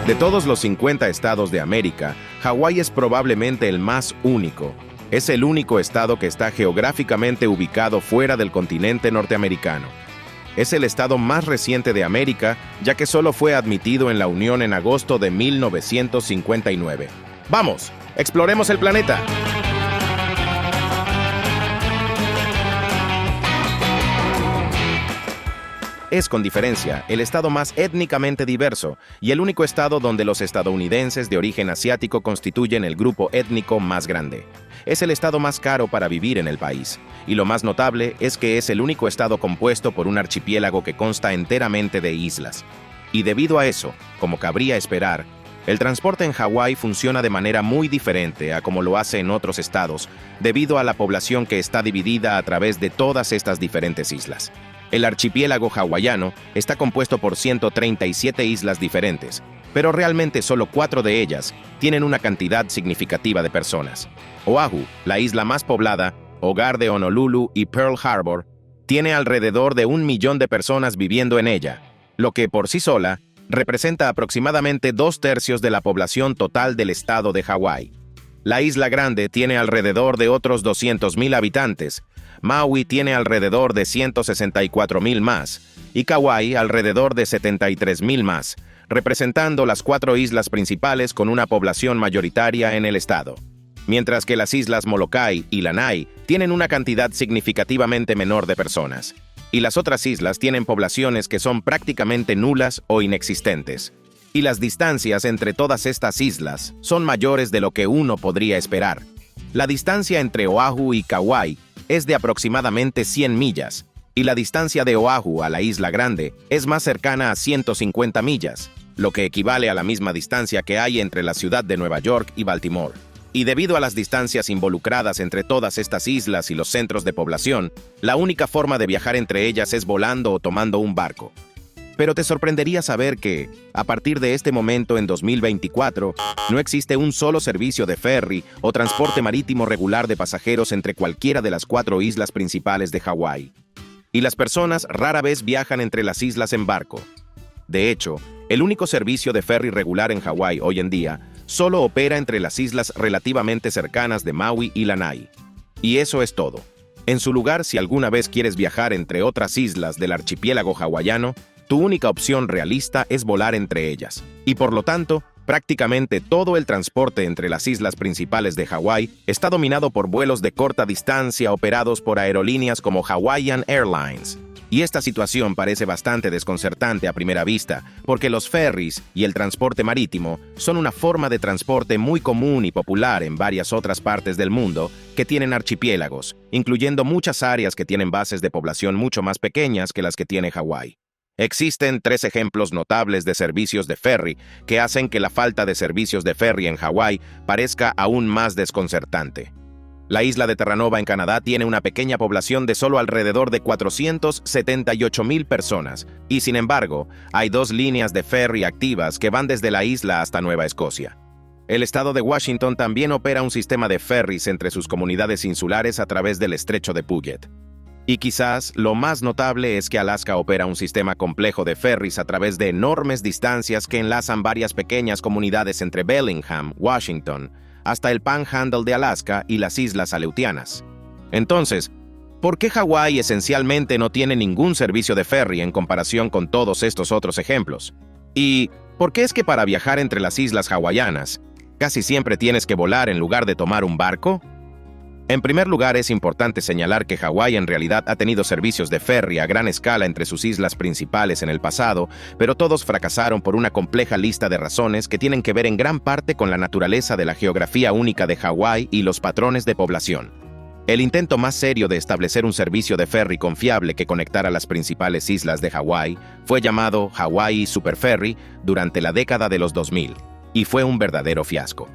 De todos los 50 estados de América, Hawái es probablemente el más único. Es el único estado que está geográficamente ubicado fuera del continente norteamericano. Es el estado más reciente de América, ya que solo fue admitido en la Unión en agosto de 1959. ¡Vamos! ¡Exploremos el planeta! Es, con diferencia, el estado más étnicamente diverso y el único estado donde los estadounidenses de origen asiático constituyen el grupo étnico más grande. Es el estado más caro para vivir en el país, y lo más notable es que es el único estado compuesto por un archipiélago que consta enteramente de islas. Y debido a eso, como cabría esperar, el transporte en Hawái funciona de manera muy diferente a como lo hace en otros estados, debido a la población que está dividida a través de todas estas diferentes islas. El archipiélago hawaiano está compuesto por 137 islas diferentes, pero realmente solo 4 de ellas tienen una cantidad significativa de personas. Oahu, la isla más poblada, hogar de Honolulu y Pearl Harbor, tiene alrededor de 1 millón de personas viviendo en ella, lo que por sí sola representa aproximadamente 2/3 de la población total del estado de Hawái. La Isla Grande tiene alrededor de otros 200,000 habitantes, Maui tiene alrededor de 164,000 más, y Kauai alrededor de 73,000 más, representando las 4 islas principales con una población mayoritaria en el estado. Mientras que las islas Molokai y Lanai tienen una cantidad significativamente menor de personas, y las otras islas tienen poblaciones que son prácticamente nulas o inexistentes. Y las distancias entre todas estas islas son mayores de lo que uno podría esperar. La distancia entre Oahu y Kauai es de aproximadamente 100 millas, y la distancia de Oahu a la Isla Grande es más cercana a 150 millas, lo que equivale a la misma distancia que hay entre la ciudad de Nueva York y Baltimore. Y debido a las distancias involucradas entre todas estas islas y los centros de población, la única forma de viajar entre ellas es volando o tomando un barco. Pero te sorprendería saber que, a partir de este momento en 2024, no existe un solo servicio de ferry o transporte marítimo regular de pasajeros entre cualquiera de las 4 islas principales de Hawái. Y las personas rara vez viajan entre las islas en barco. De hecho, el único servicio de ferry regular en Hawái hoy en día solo opera entre las islas relativamente cercanas de Maui y Lanai. Y eso es todo. En su lugar, si alguna vez quieres viajar entre otras islas del archipiélago hawaiano, tu única opción realista es volar entre ellas. Y por lo tanto, prácticamente todo el transporte entre las islas principales de Hawái está dominado por vuelos de corta distancia operados por aerolíneas como Hawaiian Airlines. Y esta situación parece bastante desconcertante a primera vista, porque los ferries y el transporte marítimo son una forma de transporte muy común y popular en varias otras partes del mundo que tienen archipiélagos, incluyendo muchas áreas que tienen bases de población mucho más pequeñas que las que tiene Hawái. Existen 3 ejemplos notables de servicios de ferry que hacen que la falta de servicios de ferry en Hawái parezca aún más desconcertante. La isla de Terranova en Canadá tiene una pequeña población de solo alrededor de 478,000 personas, y sin embargo, hay 2 líneas de ferry activas que van desde la isla hasta Nueva Escocia. El estado de Washington también opera un sistema de ferries entre sus comunidades insulares a través del estrecho de Puget. Y quizás lo más notable es que Alaska opera un sistema complejo de ferries a través de enormes distancias que enlazan varias pequeñas comunidades entre Bellingham, Washington, hasta el Panhandle de Alaska y las Islas Aleutianas. Entonces, ¿por qué Hawái esencialmente no tiene ningún servicio de ferry en comparación con todos estos otros ejemplos? ¿Y por qué es que para viajar entre las islas hawaianas, casi siempre tienes que volar en lugar de tomar un barco? En primer lugar, es importante señalar que Hawái en realidad ha tenido servicios de ferry a gran escala entre sus islas principales en el pasado, pero todos fracasaron por una compleja lista de razones que tienen que ver en gran parte con la naturaleza de la geografía única de Hawái y los patrones de población. El intento más serio de establecer un servicio de ferry confiable que conectara las principales islas de Hawái fue llamado Hawaii Super Ferry durante la década de los 2000, y fue un verdadero fiasco.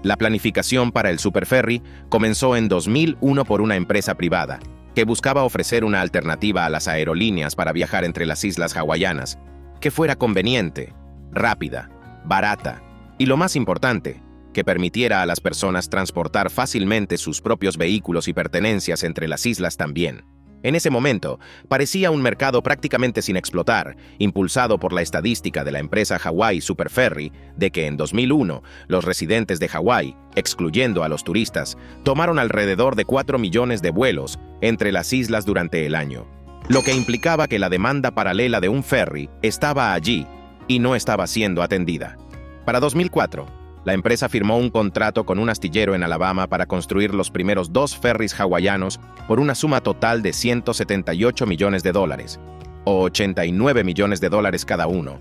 La planificación para el Superferry comenzó en 2001 por una empresa privada, que buscaba ofrecer una alternativa a las aerolíneas para viajar entre las islas hawaianas, que fuera conveniente, rápida, barata y, lo más importante, que permitiera a las personas transportar fácilmente sus propios vehículos y pertenencias entre las islas también. En ese momento, parecía un mercado prácticamente sin explotar, impulsado por la estadística de la empresa Hawaii Super Ferry de que en 2001 los residentes de Hawái, excluyendo a los turistas, tomaron alrededor de 4 millones de vuelos entre las islas durante el año, lo que implicaba que la demanda paralela de un ferry estaba allí y no estaba siendo atendida. Para 2004, la empresa firmó un contrato con un astillero en Alabama para construir los primeros 2 ferries hawaianos por una suma total de $178 millones, o $89 millones cada uno,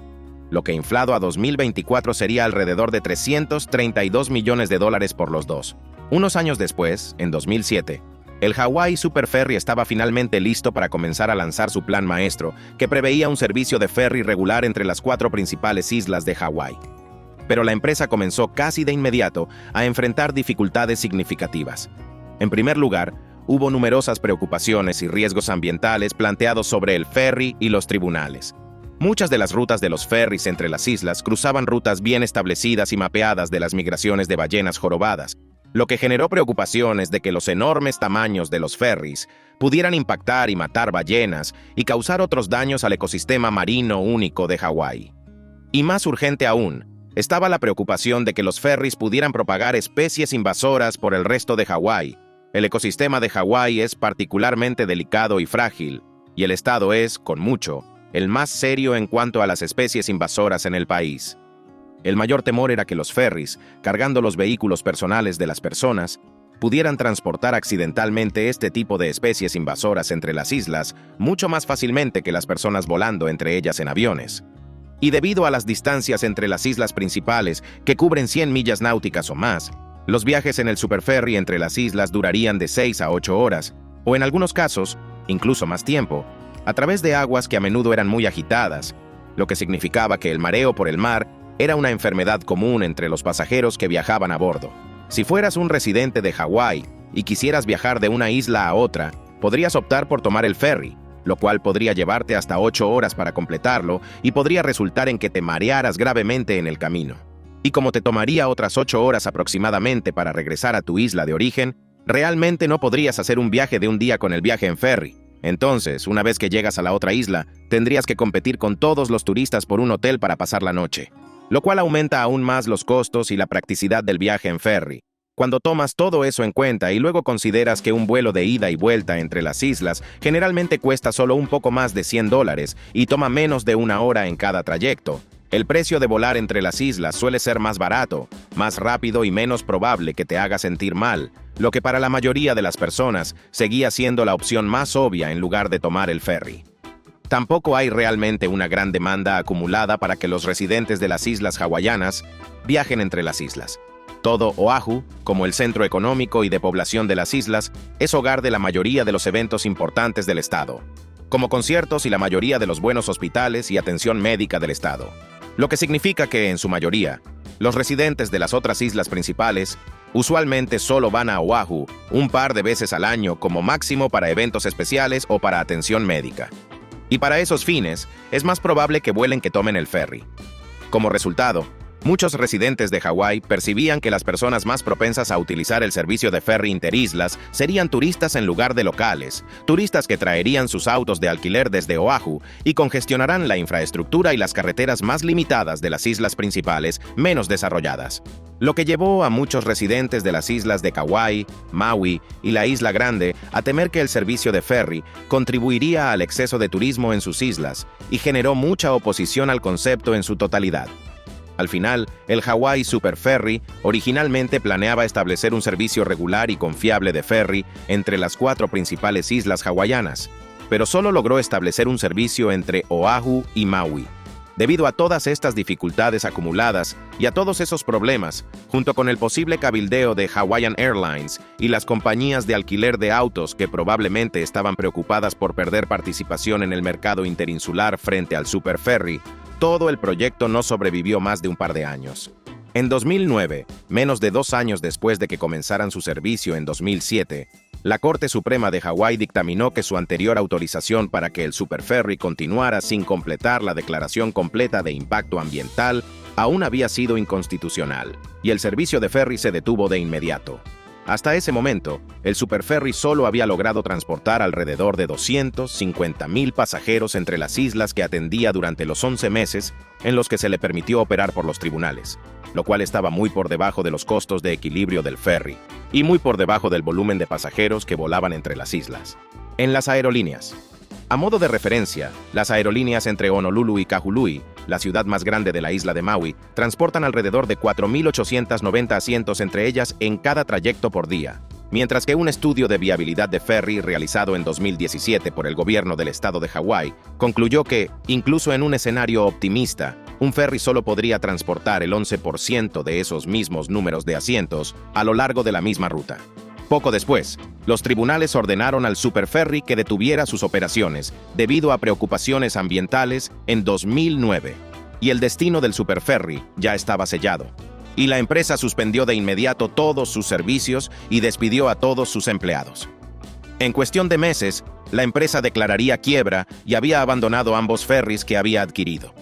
lo que inflado a 2024 sería alrededor de $332 millones por los dos. Unos años después, en 2007, el Hawaii Super Ferry estaba finalmente listo para comenzar a lanzar su plan maestro, que preveía un servicio de ferry regular entre las 4 principales islas de Hawái. Pero la empresa comenzó casi de inmediato a enfrentar dificultades significativas. En primer lugar, hubo numerosas preocupaciones y riesgos ambientales planteados sobre el ferry y los tribunales. Muchas de las rutas de los ferries entre las islas cruzaban rutas bien establecidas y mapeadas de las migraciones de ballenas jorobadas, lo que generó preocupaciones de que los enormes tamaños de los ferries pudieran impactar y matar ballenas y causar otros daños al ecosistema marino único de Hawái. Y más urgente aún, estaba la preocupación de que los ferries pudieran propagar especies invasoras por el resto de Hawái. El ecosistema de Hawái es particularmente delicado y frágil, y el estado es, con mucho, el más serio en cuanto a las especies invasoras en el país. El mayor temor era que los ferries, cargando los vehículos personales de las personas, pudieran transportar accidentalmente este tipo de especies invasoras entre las islas mucho más fácilmente que las personas volando entre ellas en aviones. Y debido a las distancias entre las islas principales, que cubren 100 millas náuticas o más, los viajes en el superferry entre las islas durarían de 6 a 8 horas, o en algunos casos, incluso más tiempo, a través de aguas que a menudo eran muy agitadas, lo que significaba que el mareo por el mar era una enfermedad común entre los pasajeros que viajaban a bordo. Si fueras un residente de Hawái y quisieras viajar de una isla a otra, podrías optar por tomar el ferry, lo cual podría llevarte hasta 8 horas para completarlo y podría resultar en que te marearas gravemente en el camino. Y como te tomaría otras 8 horas aproximadamente para regresar a tu isla de origen, realmente no podrías hacer un viaje de un día con el viaje en ferry. Entonces, una vez que llegas a la otra isla, tendrías que competir con todos los turistas por un hotel para pasar la noche, lo cual aumenta aún más los costos y la practicidad del viaje en ferry. Cuando tomas todo eso en cuenta y luego consideras que un vuelo de ida y vuelta entre las islas generalmente cuesta solo un poco más de $100 y toma menos de 1 hora en cada trayecto, el precio de volar entre las islas suele ser más barato, más rápido y menos probable que te haga sentir mal, lo que para la mayoría de las personas seguía siendo la opción más obvia en lugar de tomar el ferry. Tampoco hay realmente una gran demanda acumulada para que los residentes de las islas hawaianas viajen entre las islas. Todo Oahu, como el centro económico y de población de las islas, es hogar de la mayoría de los eventos importantes del estado, como conciertos y la mayoría de los buenos hospitales y atención médica del estado. Lo que significa que, en su mayoría, los residentes de las otras islas principales usualmente solo van a Oahu un par de veces al año como máximo para eventos especiales o para atención médica. Y para esos fines, es más probable que vuelen que tomen el ferry. Como resultado, muchos residentes de Hawái percibían que las personas más propensas a utilizar el servicio de ferry interislas serían turistas en lugar de locales, turistas que traerían sus autos de alquiler desde Oahu y congestionarán la infraestructura y las carreteras más limitadas de las islas principales menos desarrolladas. Lo que llevó a muchos residentes de las islas de Kauai, Maui y la Isla Grande a temer que el servicio de ferry contribuiría al exceso de turismo en sus islas y generó mucha oposición al concepto en su totalidad. Al final, el Hawaii Super Ferry originalmente planeaba establecer un servicio regular y confiable de ferry entre las 4 principales islas hawaianas, pero solo logró establecer un servicio entre Oahu y Maui. Debido a todas estas dificultades acumuladas y a todos esos problemas, junto con el posible cabildeo de Hawaiian Airlines y las compañías de alquiler de autos que probablemente estaban preocupadas por perder participación en el mercado interinsular frente al Super Ferry, todo el proyecto no sobrevivió más de un par de años. En 2009, menos de 2 años después de que comenzaran su servicio en 2007, la Corte Suprema de Hawái dictaminó que su anterior autorización para que el superferry continuara sin completar la declaración completa de impacto ambiental aún había sido inconstitucional, y el servicio de ferry se detuvo de inmediato. Hasta ese momento, el superferry solo había logrado transportar alrededor de 250,000 pasajeros entre las islas que atendía durante los 11 meses en los que se le permitió operar por los tribunales, lo cual estaba muy por debajo de los costos de equilibrio del ferry y muy por debajo del volumen de pasajeros que volaban entre las islas. En las aerolíneas. A modo de referencia, las aerolíneas entre Honolulu y Kahului, la ciudad más grande de la isla de Maui, transportan alrededor de 4.890 asientos entre ellas en cada trayecto por día, mientras que un estudio de viabilidad de ferry realizado en 2017 por el gobierno del estado de Hawái concluyó que, incluso en un escenario optimista, un ferry solo podría transportar el 11% de esos mismos números de asientos a lo largo de la misma ruta. Poco después, los tribunales ordenaron al superferry que detuviera sus operaciones debido a preocupaciones ambientales en 2009, y el destino del superferry ya estaba sellado. Y la empresa suspendió de inmediato todos sus servicios y despidió a todos sus empleados. En cuestión de meses, la empresa declararía quiebra y había abandonado ambos ferries que había adquirido.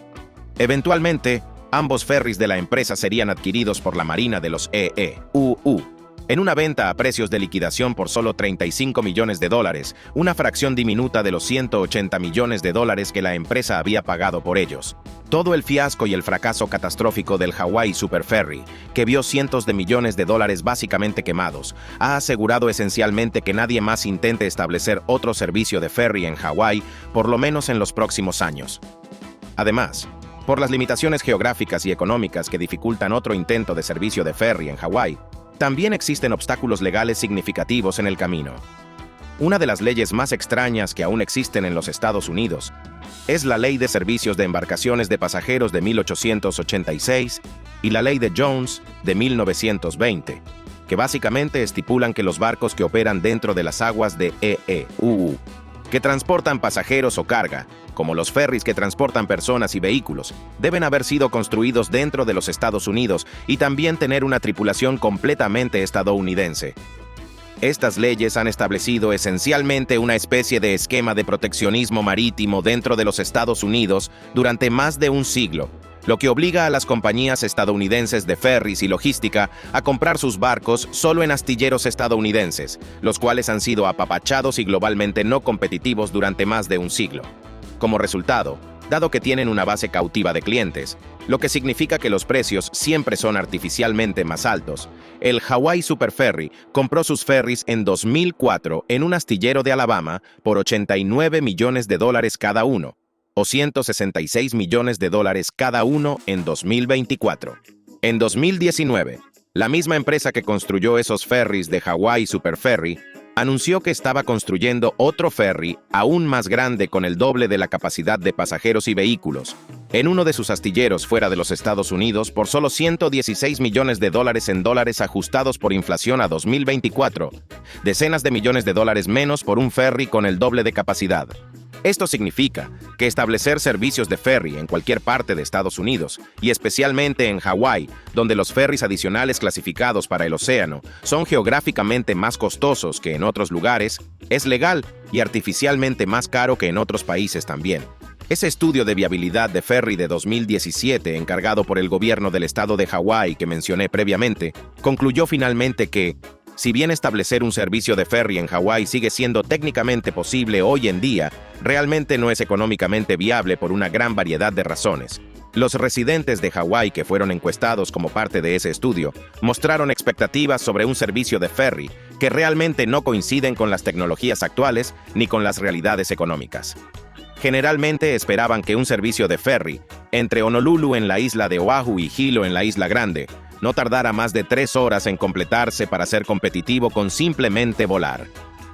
Eventualmente, ambos ferries de la empresa serían adquiridos por la Marina de los EEUU, en una venta a precios de liquidación por solo $35 millones, una fracción diminuta de los $180 millones que la empresa había pagado por ellos. Todo el fiasco y el fracaso catastrófico del Hawaii Superferry, que vio cientos de millones de dólares básicamente quemados, ha asegurado esencialmente que nadie más intente establecer otro servicio de ferry en Hawái, por lo menos en los próximos años. Además, por las limitaciones geográficas y económicas que dificultan otro intento de servicio de ferry en Hawái, también existen obstáculos legales significativos en el camino. Una de las leyes más extrañas que aún existen en los Estados Unidos es la Ley de Servicios de Embarcaciones de Pasajeros de 1886 y la Ley de Jones de 1920, que básicamente estipulan que los barcos que operan dentro de las aguas de EEUU, que transportan pasajeros o carga, como los ferries que transportan personas y vehículos, deben haber sido construidos dentro de los Estados Unidos y también tener una tripulación completamente estadounidense. Estas leyes han establecido esencialmente una especie de esquema de proteccionismo marítimo dentro de los Estados Unidos durante más de un siglo, lo que obliga a las compañías estadounidenses de ferries y logística a comprar sus barcos solo en astilleros estadounidenses, los cuales han sido apapachados y globalmente no competitivos durante más de un siglo. Como resultado, dado que tienen una base cautiva de clientes, lo que significa que los precios siempre son artificialmente más altos, el Hawaii Superferry compró sus ferries en 2004 en un astillero de Alabama por $89 millones cada uno, o $166 millones cada uno en 2024. En 2019, la misma empresa que construyó esos ferries de Hawaii Superferry anunció que estaba construyendo otro ferry aún más grande con el doble de la capacidad de pasajeros y vehículos, en uno de sus astilleros fuera de los Estados Unidos por solo $116 millones en dólares ajustados por inflación a 2024, decenas de millones de dólares menos por un ferry con el doble de capacidad. Esto significa que establecer servicios de ferry en cualquier parte de Estados Unidos, y especialmente en Hawái, donde los ferries adicionales clasificados para el océano son geográficamente más costosos que en otros lugares, es legal y artificialmente más caro que en otros países también. Ese estudio de viabilidad de ferry de 2017, encargado por el gobierno del estado de Hawái que mencioné previamente, concluyó finalmente que, si bien establecer un servicio de ferry en Hawái sigue siendo técnicamente posible hoy en día, realmente no es económicamente viable por una gran variedad de razones. Los residentes de Hawái que fueron encuestados como parte de ese estudio mostraron expectativas sobre un servicio de ferry que realmente no coinciden con las tecnologías actuales ni con las realidades económicas. Generalmente esperaban que un servicio de ferry entre Honolulu en la isla de Oahu y Hilo en la Isla Grande no tardara más de 3 horas en completarse para ser competitivo con simplemente volar.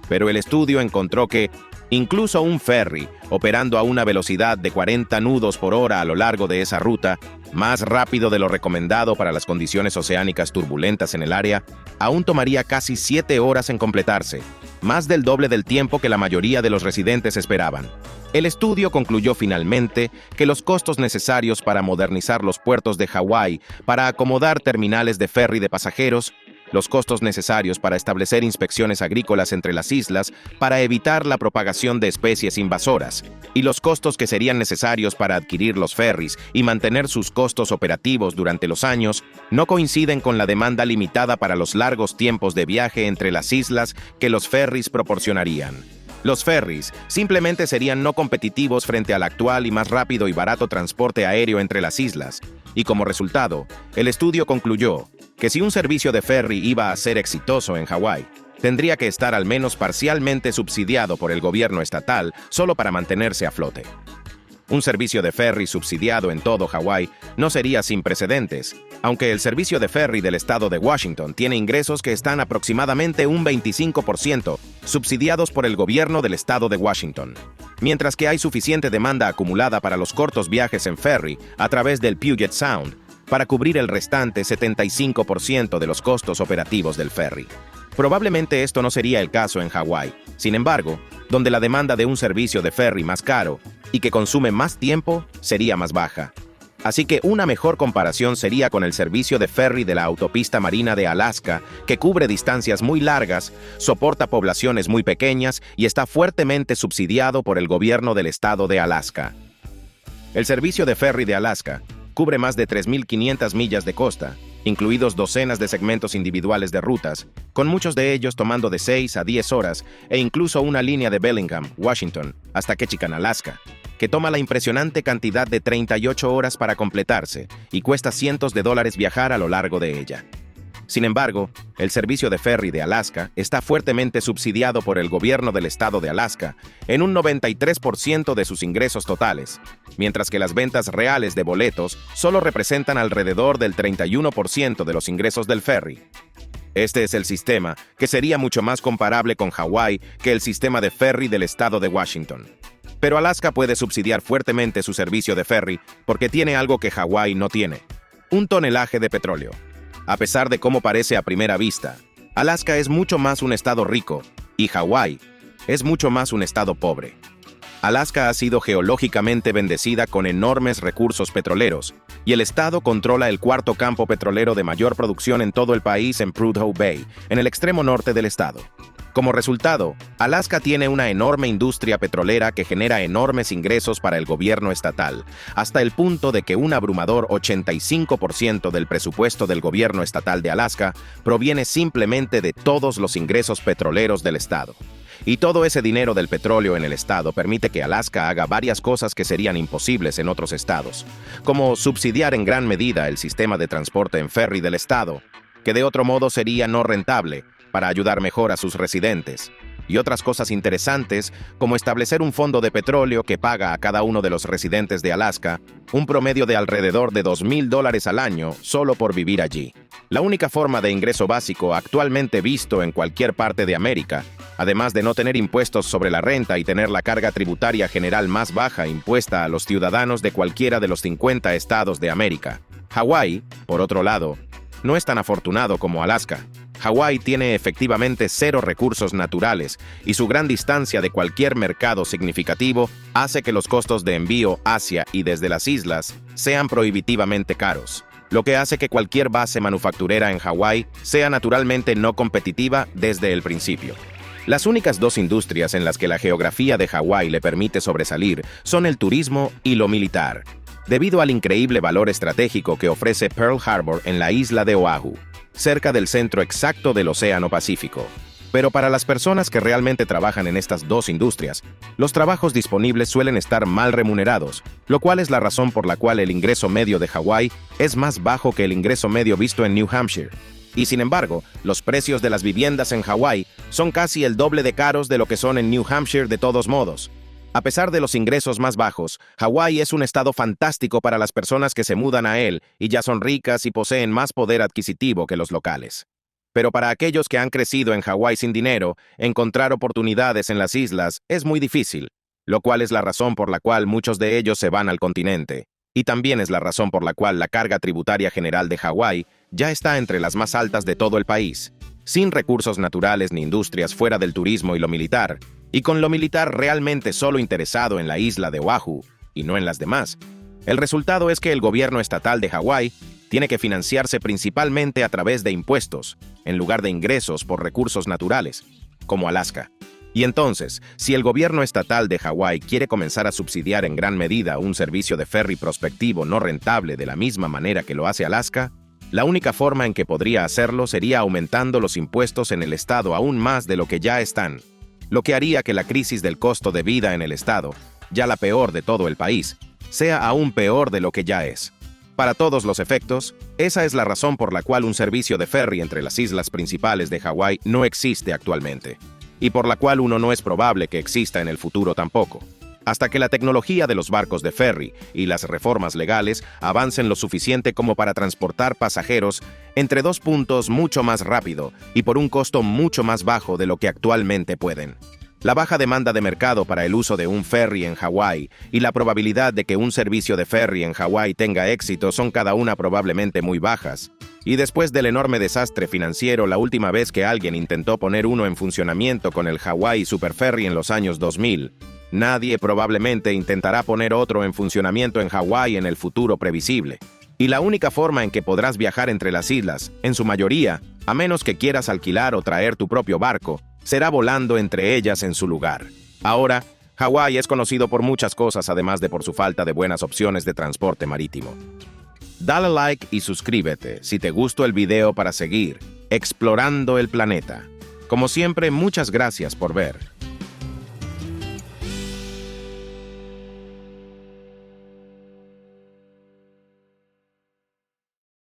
Pero el estudio encontró que, incluso un ferry, operando a una velocidad de 40 nudos por hora a lo largo de esa ruta, más rápido de lo recomendado para las condiciones oceánicas turbulentas en el área, aún tomaría casi 7 horas en completarse, más del doble del tiempo que la mayoría de los residentes esperaban. El estudio concluyó finalmente que los costos necesarios para modernizar los puertos de Hawái para acomodar terminales de ferry de pasajeros los costos necesarios para establecer inspecciones agrícolas entre las islas para evitar la propagación de especies invasoras, y los costos que serían necesarios para adquirir los ferries y mantener sus costos operativos durante los años, no coinciden con la demanda limitada para los largos tiempos de viaje entre las islas que los ferries proporcionarían. Los ferries simplemente serían no competitivos frente al actual y más rápido y barato transporte aéreo entre las islas, y como resultado, el estudio concluyó que si un servicio de ferry iba a ser exitoso en Hawái, tendría que estar al menos parcialmente subsidiado por el gobierno estatal solo para mantenerse a flote. Un servicio de ferry subsidiado en todo Hawái no sería sin precedentes, aunque el servicio de ferry del estado de Washington tiene ingresos que están aproximadamente un 25% subsidiados por el gobierno del estado de Washington, mientras que hay suficiente demanda acumulada para los cortos viajes en ferry a través del Puget Sound para cubrir el restante 75% de los costos operativos del ferry. Probablemente esto no sería el caso en Hawái, sin embargo, donde la demanda de un servicio de ferry más caro y que consume más tiempo sería más baja. Así que una mejor comparación sería con el servicio de ferry de la autopista marina de Alaska, que cubre distancias muy largas, soporta poblaciones muy pequeñas y está fuertemente subsidiado por el gobierno del estado de Alaska. El servicio de ferry de Alaska cubre más de 3.500 millas de costa, incluidos docenas de segmentos individuales de rutas, con muchos de ellos tomando de 6 a 10 horas, e incluso una línea de Bellingham, Washington, hasta Ketchikan, Alaska, que toma la impresionante cantidad de 38 horas para completarse y cuesta cientos de dólares viajar a lo largo de ella. Sin embargo, el servicio de ferry de Alaska está fuertemente subsidiado por el gobierno del estado de Alaska en un 93% de sus ingresos totales, mientras que las ventas reales de boletos solo representan alrededor del 31% de los ingresos del ferry. Este es el sistema que sería mucho más comparable con Hawái que el sistema de ferry del estado de Washington. Pero Alaska puede subsidiar fuertemente su servicio de ferry porque tiene algo que Hawái no tiene: un tonelaje de petróleo. A pesar de cómo parece a primera vista, Alaska es mucho más un estado rico y Hawái es mucho más un estado pobre. Alaska ha sido geológicamente bendecida con enormes recursos petroleros, y el estado controla el cuarto campo petrolero de mayor producción en todo el país en Prudhoe Bay, en el extremo norte del estado. Como resultado, Alaska tiene una enorme industria petrolera que genera enormes ingresos para el gobierno estatal, hasta el punto de que un abrumador 85% del presupuesto del gobierno estatal de Alaska proviene simplemente de todos los ingresos petroleros del estado. Y todo ese dinero del petróleo en el estado permite que Alaska haga varias cosas que serían imposibles en otros estados, como subsidiar en gran medida el sistema de transporte en ferry del estado, que de otro modo sería no rentable, para ayudar mejor a sus residentes, y otras cosas interesantes como establecer un fondo de petróleo que paga a cada uno de los residentes de Alaska un promedio de alrededor de $2,000 al año solo por vivir allí. La única forma de ingreso básico actualmente visto en cualquier parte de América, además de no tener impuestos sobre la renta y tener la carga tributaria general más baja impuesta a los ciudadanos de cualquiera de los 50 estados de América. Hawái, por otro lado, no es tan afortunado como Alaska. Hawái tiene efectivamente 0 recursos naturales y su gran distancia de cualquier mercado significativo hace que los costos de envío hacia y desde las islas sean prohibitivamente caros, lo que hace que cualquier base manufacturera en Hawái sea naturalmente no competitiva desde el principio. Las únicas 2 industrias en las que la geografía de Hawái le permite sobresalir son el turismo y lo militar, debido al increíble valor estratégico que ofrece Pearl Harbor en la isla de Oahu, cerca del centro exacto del Océano Pacífico. Pero para las personas que realmente trabajan en estas 2 industrias, los trabajos disponibles suelen estar mal remunerados, lo cual es la razón por la cual el ingreso medio de Hawái es más bajo que el ingreso medio visto en New Hampshire. Y sin embargo, los precios de las viviendas en Hawái son casi el doble de caros de lo que son en New Hampshire de todos modos. A pesar de los ingresos más bajos, Hawái es un estado fantástico para las personas que se mudan a él y ya son ricas y poseen más poder adquisitivo que los locales. Pero para aquellos que han crecido en Hawái sin dinero, encontrar oportunidades en las islas es muy difícil, lo cual es la razón por la cual muchos de ellos se van al continente. Y también es la razón por la cual la carga tributaria general de Hawái ya está entre las más altas de todo el país, sin recursos naturales ni industrias fuera del turismo y lo militar, y con lo militar realmente solo interesado en la isla de Oahu y no en las demás. El resultado es que el gobierno estatal de Hawái tiene que financiarse principalmente a través de impuestos, en lugar de ingresos por recursos naturales, como Alaska. Y entonces, si el gobierno estatal de Hawái quiere comenzar a subsidiar en gran medida un servicio de ferry prospectivo no rentable de la misma manera que lo hace Alaska, la única forma en que podría hacerlo sería aumentando los impuestos en el estado aún más de lo que ya están, lo que haría que la crisis del costo de vida en el estado, ya la peor de todo el país, sea aún peor de lo que ya es. Para todos los efectos, esa es la razón por la cual un servicio de ferry entre las islas principales de Hawái no existe actualmente, y por la cual uno no es probable que exista en el futuro tampoco, hasta que la tecnología de los barcos de ferry y las reformas legales avancen lo suficiente como para transportar pasajeros entre dos puntos mucho más rápido y por un costo mucho más bajo de lo que actualmente pueden. La baja demanda de mercado para el uso de un ferry en Hawái y la probabilidad de que un servicio de ferry en Hawái tenga éxito son cada una probablemente muy bajas. Y después del enorme desastre financiero, la última vez que alguien intentó poner uno en funcionamiento con el Hawaii Superferry en los años 2000, nadie probablemente intentará poner otro en funcionamiento en Hawái en el futuro previsible. Y la única forma en que podrás viajar entre las islas, en su mayoría, a menos que quieras alquilar o traer tu propio barco, será volando entre ellas en su lugar. Ahora, Hawái es conocido por muchas cosas además de por su falta de buenas opciones de transporte marítimo. Dale like y suscríbete si te gustó el video para seguir explorando el planeta. Como siempre, muchas gracias por ver.